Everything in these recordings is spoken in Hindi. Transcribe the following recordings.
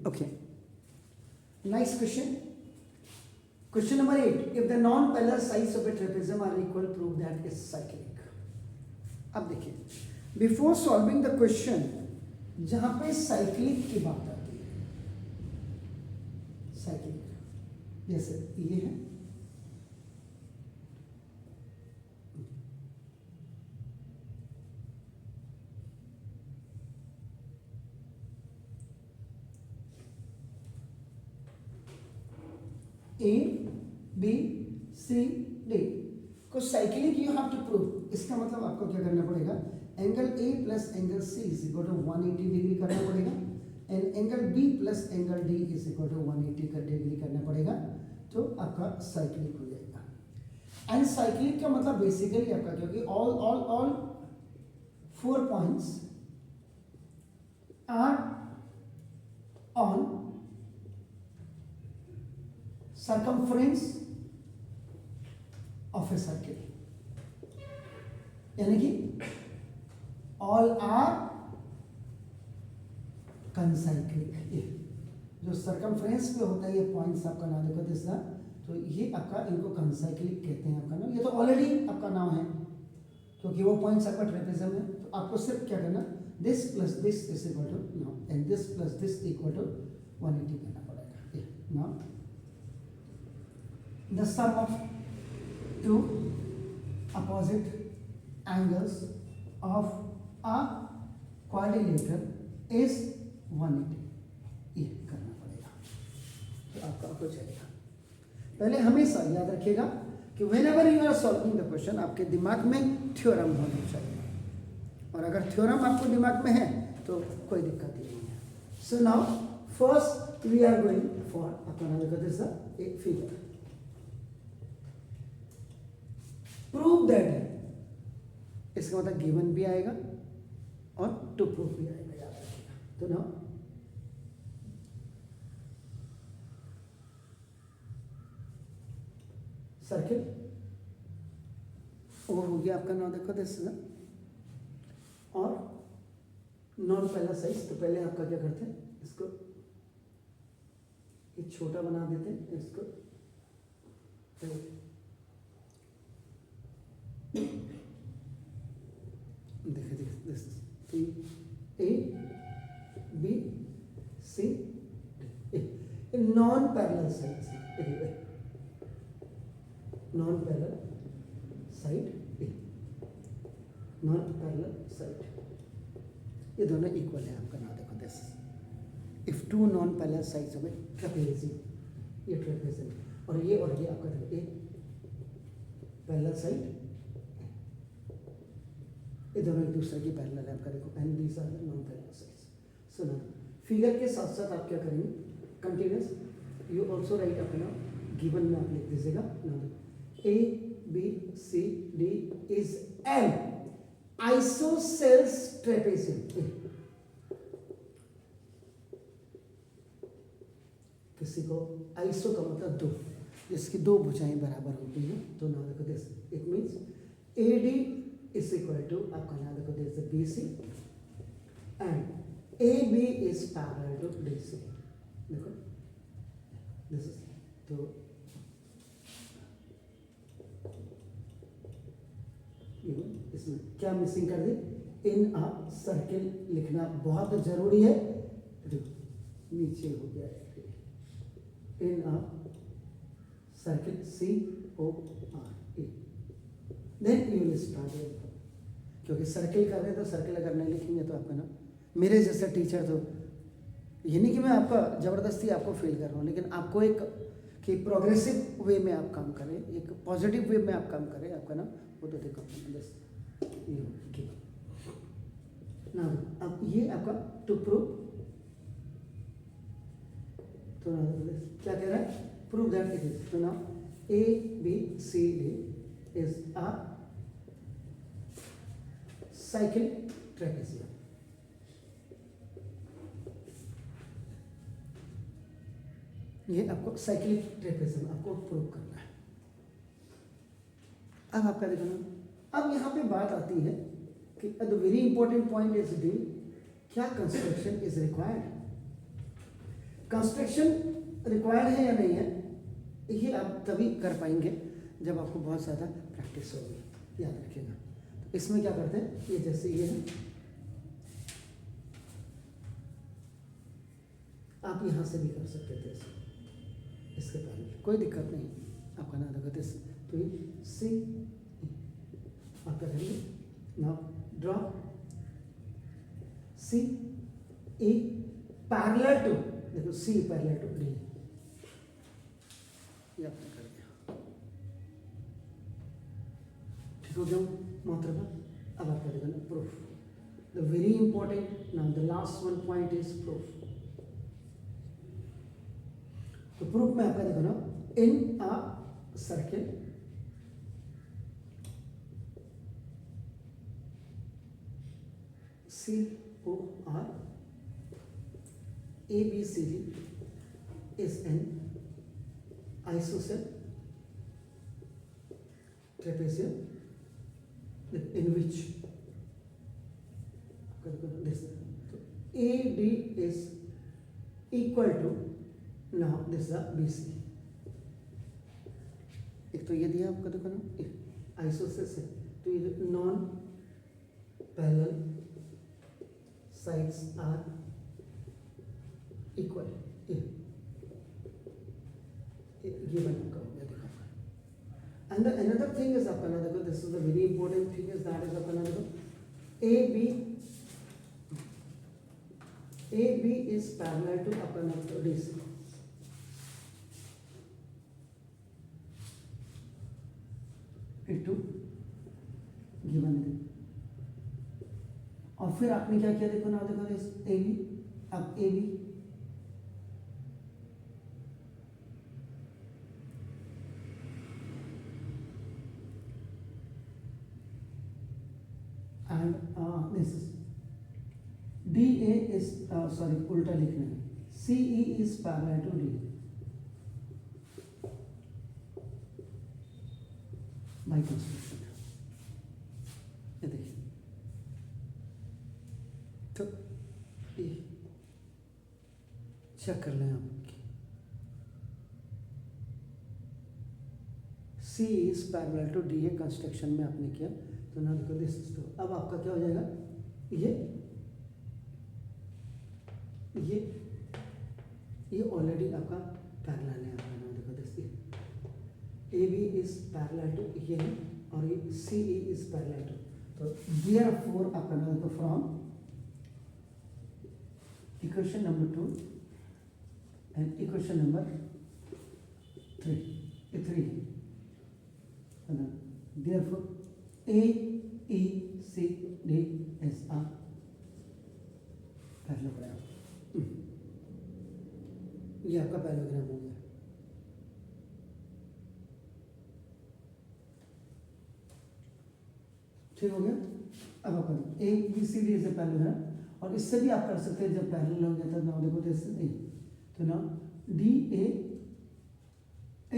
Okay. Nice question. Question number 8. If the non-parallel sides of a trapezium are equal, prove that it's cyclic. अब देखिए, before solving the question, जहाँ पे cyclic की बात आती है, cyclic, जैसे ये है, A, B, C, D को cyclic you have to prove. इसका मतलब आपको क्या करना पड़ेगा, angle A plus angle C is equal to 180 degree करना पड़ेगा and angle B plus angle D is equal to 180 degree करना पड़ेगा, तो आपका साइक्लिक हो जाएगा. एंड साइक्लिक का मतलब बेसिकली आपका क्योंकि all 4 points are on circumference of a circle, यानी कि all are concyclic. जो circumference पे होता है ये पॉइंट्स आपका नाम देखो तीसरा, तो ये आपका इनको concyclic कहते हैं आपका नाम. ये तो ऑलरेडी आपका नाम है क्योंकि वो पॉइंट्स आपका ट्रेपेजियम है. तो आपको सिर्फ क्या करना, this plus this is equal to now and this plus this equal to 180 करना पड़ेगा. Now the sum of two opposite angles of a quadrilateral is 180. ये करना पड़ेगा तो आपका हो जाएगा. पहले हमेशा याद रखिएगा कि whenever you are solving the question आपके दिमाग में थ्योरम होना चाहिए, और अगर थ्योरम आपको दिमाग में है तो कोई दिक्कत ही नहीं है. So now first we are going for अपना एक फिगर. प्रूव दैट, इसका मतलब गिवन भी आएगा और टू प्रूव भी आएगा, याद रखिएगा. तो ना सर्किल वो हो गया आपका, नाम देखो दिस ना, और नॉन पहला साइज. तो पहले आपका क्या करते हैं, इसको ये छोटा बना देते हैं, इसको देखिए this A B C D non parallel side, non parallel side, non parallel side, ये दोनों इक्वल है आपका. नाम देखो this, if two non parallel sides of A trapezium, ये ट्रेपेजियम और ये आपका देखो एक पैरेलल साइड, ये दोनों एक दूसरे के पैरेलल है आपका देखो, and these are non parallel sides. So now figure के साथ साथ आप क्या करेंगे, कंटिन्यूस यू आल्सो राइट अपना गिवन में आप लिख दीजिएगा. Now A B C D is an isosceles trapezium. किसी को आइसो का मतलब दो, जिसकी दो भुजाएं बराबर होती हैं. तो नाउ देखो this, it means A D is equal to आपका यहाँ देखो there is a BC and AB is parallel to DC. देखो this is, तो इसमें क्या मिसिंग कर दी, इन अ सर्किल लिखना बहुत जरूरी है. नीचे हो गया in a circle CORE, then you will start. क्योंकि सर्किल कर रहे हैं तो सर्किल अगर नहीं लिखेंगे तो आपका ना, मेरे जैसा टीचर तो ये नहीं कि मैं आपका ज़बरदस्ती आपको फील कर रहा हूँ, लेकिन आपको एक कि प्रोग्रेसिव वे में आप काम करें, एक पॉजिटिव वे में आप काम करें, आपका ना वो तो देखो ये ना. अब ये आपका टू प्रूव, तो क्या कह रहा है, प्रूव दैट इट इज. तो ना A B C D is a cyclic trapezium. ये आपको साइक्लिक ट्रेपेजियम आपको प्रूव करना है. अब आपका देखो ना, अब यहाँ पे बात आती है कि the very important point is D, क्या construction is required. Construction required है या नहीं है, ये आप तभी कर पाएंगे जब आपको बहुत ज़्यादा प्रैक्टिस होगी, याद रखिएगा। तो इसमें क्या करते हैं, ये जैसे ये है, आप यहाँ से भी कर सकते थे इसके पहले, कोई दिक्कत नहीं, आपका ना दिक्कत इस, तो ये सी आप करेंगे ना, draw C E parallel to, देखो सी पैरेलल टू डी, ये आपने कर दिया, ठीक हो गया मोहतरमा। अब आप करेंगे ना proof, the very important now the last one point is proof. तो प्रूफ में आपका देखो ना, in a circle C O R A B C D is an isosceles trapezium in which this, so AD is equal to, now this is a BC, एक तो ये दिया आपको देखो ना आइसोसेल्स है, तो ये non parallel sides are equal, ये बना का हो गया देखो। And another thing is apna dekho, this is the very important thing is that is apna dekho, AB is parallel to apna DC, into given है। और फिर आपने क्या किया देखो ना, देखो इस AB, अब AB and this is DA is sorry उल्टा लिखना है, CE is parallel to D by construction। ये देखिए, तो ये चेक कर लें आप, C is parallel to DA construction में आपने किया, तो ना देखो दिस, तो अब आपका क्या हो जाएगा, ये ऑलरेडी आपका पैरेलल है, आपका ना देखो this, A B is parallel to ये है, और ये C E is parallel to, तो देयरफॉर आपका ना देखो from equation number 2 and equation number 3, ये 3 है, therefore A E C D S R parallelogram, ये आपका पैरेललोग्राम हो गया। ठीक हो गया। अब आप करें A B C D is a parallelogram, और इससे भी आप कर सकते हैं, जब पैरेलल हो गया तो ना देखो दिस, तो ना D A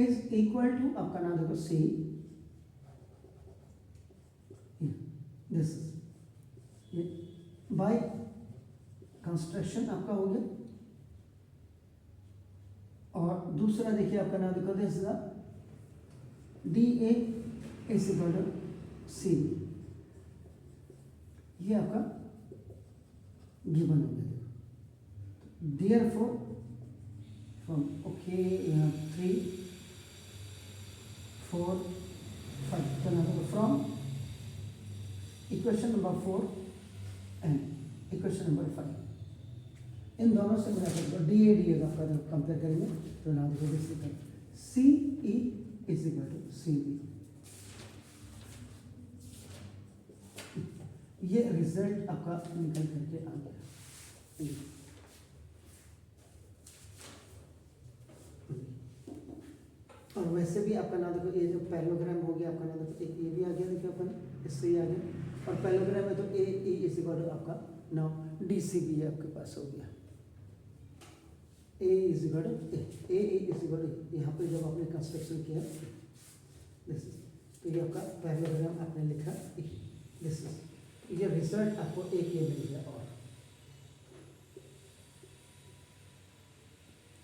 is equal to आपका ना देखो C, दिस बाय कंस्ट्रक्शन आपका हो गया, और दूसरा देखिए आपका नाम देखो this D A is equal to C, ये आपका गिवन हो गया। देयरफॉर फ्रॉम ओके 3 4 5, तो ना from equation number 4 and equation number 5, इन दोनों से मिला कर डी ए आपका जब कंपेयर करेंगे तो ना देखो C E is equal to C B, ये रिजल्ट आपका निकल करके आ गया। और वैसे भी आपका ना देखो, ये जो पैरेललोग्राम हो गया आपका ना देखो, एक ये भी आ गया, देखिए अपन इससे ही आ गया, और पैरेललोग्राम में तो A E is equal to आपका ना डी सी बी आपके पास हो गया, A is equal to A is equal to, यहाँ पे जब आपने कंस्ट्रक्शन किया दिस, तो ये आपका पैरेललोग्राम आपने लिखा दिस, ये रिजल्ट आपको एक ये मिल गया। और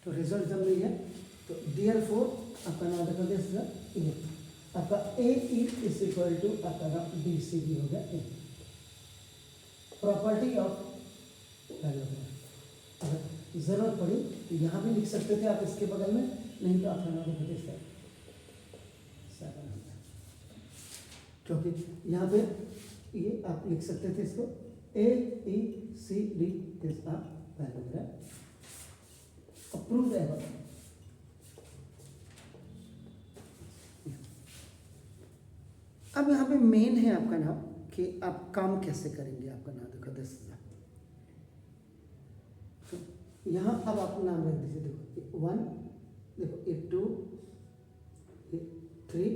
तो रिजल्ट जब नहीं है तो डियर फोर आपका नाम देखो दिस ये आपका ए ई इज इक्वल टू आपका नाम बी सी बी हो गया ए प्रॉपर्टी ऑफ पैरेललोग्राम। अगर जरूरत पड़ी तो यहाँ भी लिख सकते थे आप इसके बगल में, नहीं तो आपका नाम देखो दिस क्योंकि यहाँ पे ये आप लिख सकते थे इसको A E C D is a parallelogram approved ever. अब यहाँ पे मेन है आपका नाम कि आप काम कैसे करेंगे, आपका नाम देखो दिस तो यहाँ अब आप नाम रख दीजिए, देखो 1 देखो ये 2 ये 3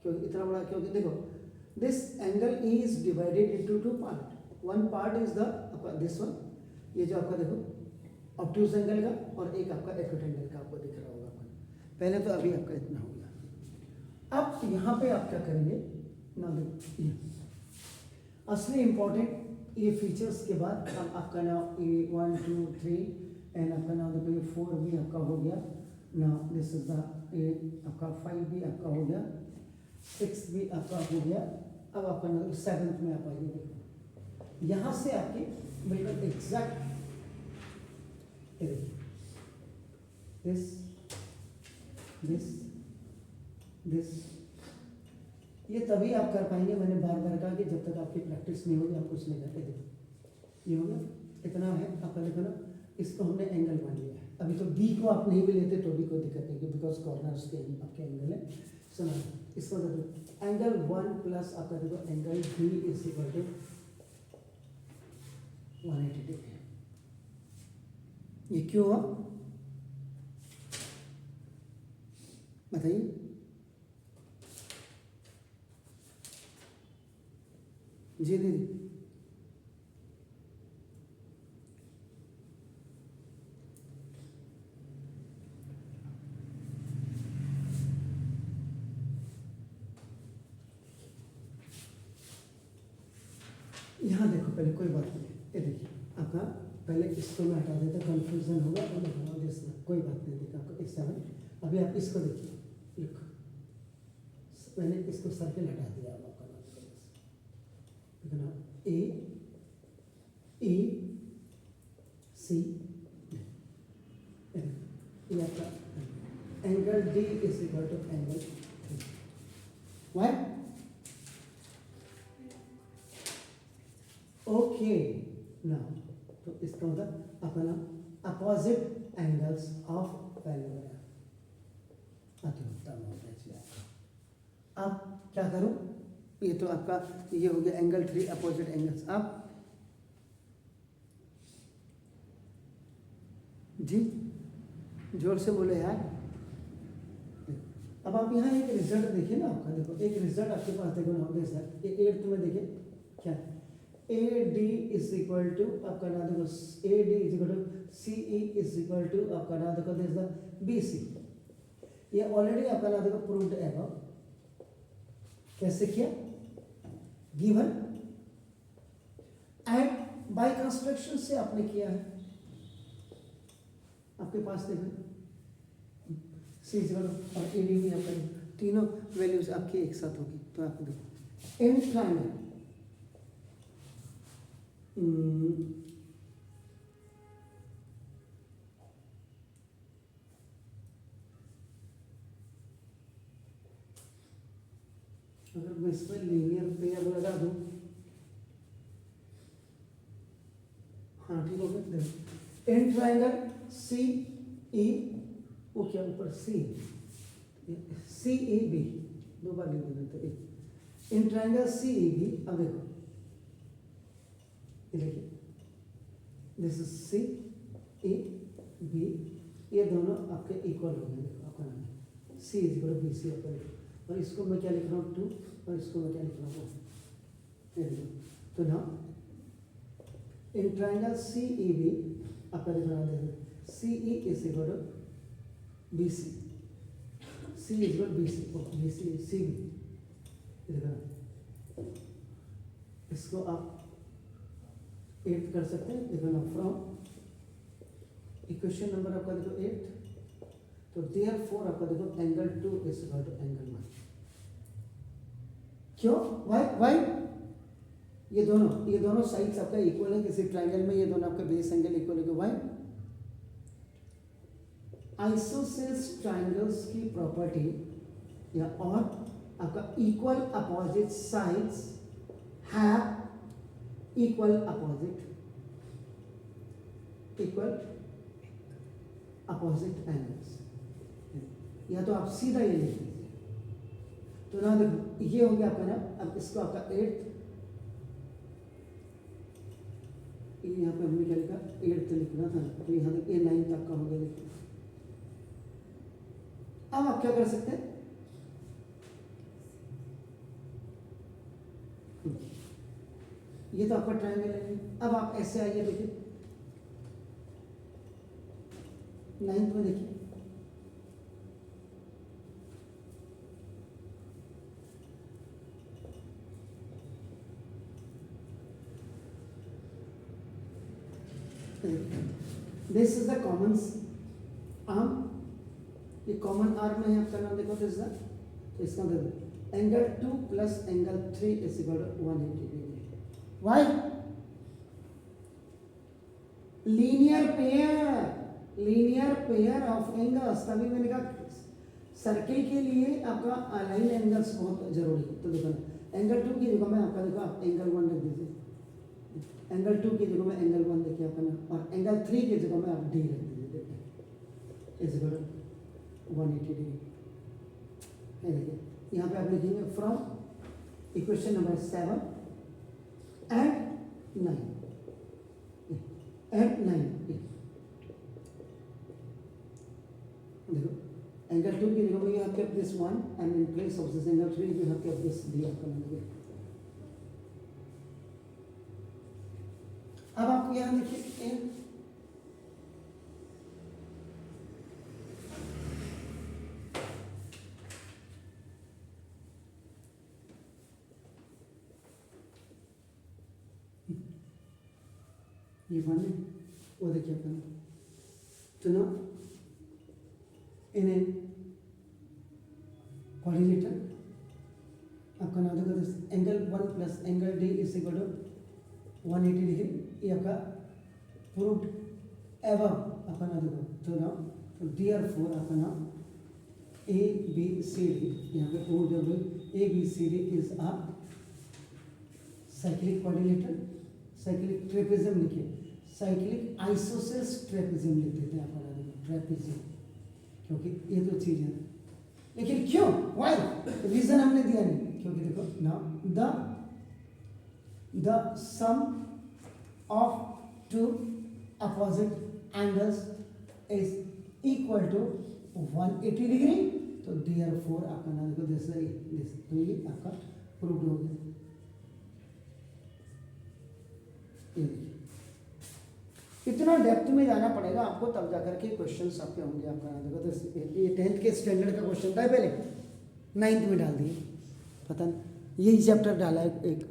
क्योंकि इतना बड़ा, क्योंकि देखो this angle is divided into 2 part, one part is the आपका दिस वन, ये जो आपका देखो ऑब्ट्यूज एंगल का और एक आपका एक्यूट एंगल का आपको दिख रहा होगा आपका। पहले तो अभी आपका इतना हो गया। अब यहाँ पे आप क्या करेंगे ना, देखो असली इंपॉर्टेंट ये फीचर्स के बाद अब आपका नाम ए 1 2 3 एंड आपका नाम देखो ये 4 भी आपका हो गया ना, दिस इज द ए आपका 5 भी आपका हो गया, 6 भी आपका हो गया। अब आपका नाम 7th में आप आइए, देखो यहाँ से आपके बिल्कुल एग्जैक्ट दिस दिस दिस ये तभी आप कर पाएंगे, मैंने बार बार कहा कि जब तक आपकी प्रैक्टिस नहीं होगी आप कुछ नहीं करते। देखो ये हो गया, इतना है आपका देखो ना, इसको हमने एंगल मान लिया है। अभी तो बी को आप नहीं भी लेते तो भी कोई दिक्कत नहीं, बिकॉज कॉर्नर्स के आपके एंगल है। सुना इसको देखो एंगल 1 प्लस आपका देखो angle B is equal to 180 degree. ये क्यों हुआ बताइए जी दीदी। यहाँ देखो पहले कोई बात नहीं, ये देखिए आपका पहले इसको मैं हटा देता, कंफ्यूजन होगा तो मैं देखना कोई बात नहीं, देखा आपको इस समय। अभी आप इसको देखिए, लिखो मैंने इसको सर्किल हटा दिया। अब आपका नाम ए ई सी, ये आपका angle D is equal to angle Y. Okay now तो इसका मतलब अपना अपोजिट एंगल्स ऑफ पैरेललोग्राम अति उत्तम हो गया। अब क्या करूं, ये तो आपका ये हो गया एंगल 3 अपोजिट एंगल्स। अब जी जोर से बोले यार। अब आप यहाँ एक रिजल्ट देखिए ना, आपका देखो एक रिजल्ट आपके पास देखो ना, होगा सर ये 8th में देखिए क्या A D is equal to आपका नाम देखो A D is equal to C E is equal to आपका नाम देखो दिस द बी सी। ये ऑलरेडी आपका नाम देखो प्रूव्ड है। कैसे किया, गिवन एंड बाय कंस्ट्रक्शन से आपने किया है। आपके पास देखो सी इक्वल और ए डी भी आपका तीनों वैल्यूज आपकी एक साथ होगी। तो आपको देखो इन ट्रायंगल अगर मैं इसमें लीनियर पेयर लगा दूं, हाँ ठीक हो गया। इन ट्रायंगल सी ई वो क्या ऊपर सी सी ई बी दो बार लिख देते हैं। In triangle C E B, अब देखो देखिए this is C A B, ये दोनों आपके इक्वल हो गए। देखो आपका नाम है सी इज इक्वल बी सी आपका, और इसको मैं क्या लिख रहा हूँ 2 और इसको मैं क्या लिख रहा हूँ। तो ना in triangle C E B आपका दिखाना देखो C E is equal to B C, C is equal B C, B C C B देखना। इसको आप 8 कर सकते हैं, देखो ना फ्रॉम इक्वेशन नंबर आपका देखो 8, तो देयरफॉर आपका देखो angle 2 is equal to angle 1। क्यों? वाई ये दोनों साइड्स आपका इक्वल है किसी ट्रायंगल में, ये दोनों आपका बेस एंगल इक्वल है। वाई? आइसोसेल्स ट्रायंगल्स की प्रॉपर्टी या और आपका equal opposite sides have equal opposite angles. या तो आप सीधा ये लिख लीजिए, तो ना देखो ये हो गया आपका ना, अब इसको आपका 8th, यहाँ पे हमने क्या लिखा 8th लिखना था, तो यहाँ तक ये 9 तक का हो गया। देखिए अब आप क्या कर सकते हैं, ये तो आपका ट्रायंगल है। अब आप ऐसे आइए, देखिए 9th में देखिए this is the common arm, ये कॉमन आर्म है आपका नाम देखो, दिस इज तो इसका देखो angle 2 plus angle 3 is equal to 180 degree. Why? Linear pair of angles, तभी मैंने कहा सर्किल के लिए आपका अलाइन एंगल्स बहुत जरूरी है। तो देखो एंगल 2 की जगह में आपका देखो आप एंगल 1 रख दीजिए, एंगल 2 की जगह में एंगल 1 देखिए आपका ना, और एंगल 3 की जगह में आप डी रख दीजिए। देखिए इज इक्वल टू 180 डिग्री। देखिए यहाँ पे आप लिखेंगे फ्रॉम इक्वेशन नंबर 7 एंड 9 देखो एंगल 2 की जगह में you have kept this 1 and in place of this angle 3 you have kept this D आपका नाम। अब आपको यहाँ देखिए ये 1 है, वो देखिए अपना, तो ना इन्हें कोऑर्डिनेटर आपका नाम देखो angle 1 plus angle D is equal to 180 degree. ये आपका प्रूव्ड एवं आपका नाम देखो, तो ना तो देयरफॉर आपका नाम ए बी सी डी, यहाँ पे proved A B C D is a cyclic coordinator, cyclic trapezium लिखिए, साइक्लिक आइसोसेल्स ट्रेपेजियम लिख देते हैं आपका नाम ट्रेपेजियम, क्योंकि ये तो चीज़ है। लेकिन क्यों? वाई? रीजन हमने दिया नहीं, क्योंकि देखो ना the sum of two opposite angles is equal to 180 degree. तो therefore आपका नाम देखो दिस, तो ये आपका प्रूव्ड हो गया। इतना डेप्थ में जाना पड़ेगा आपको, तब जाकर के क्वेश्चंस आपके होंगे। आपका नाम देखो तो ये 10th के स्टैंडर्ड का क्वेश्चन था, पहले 9th में डाल दिए, पता नहीं यही चैप्टर डाला है एक।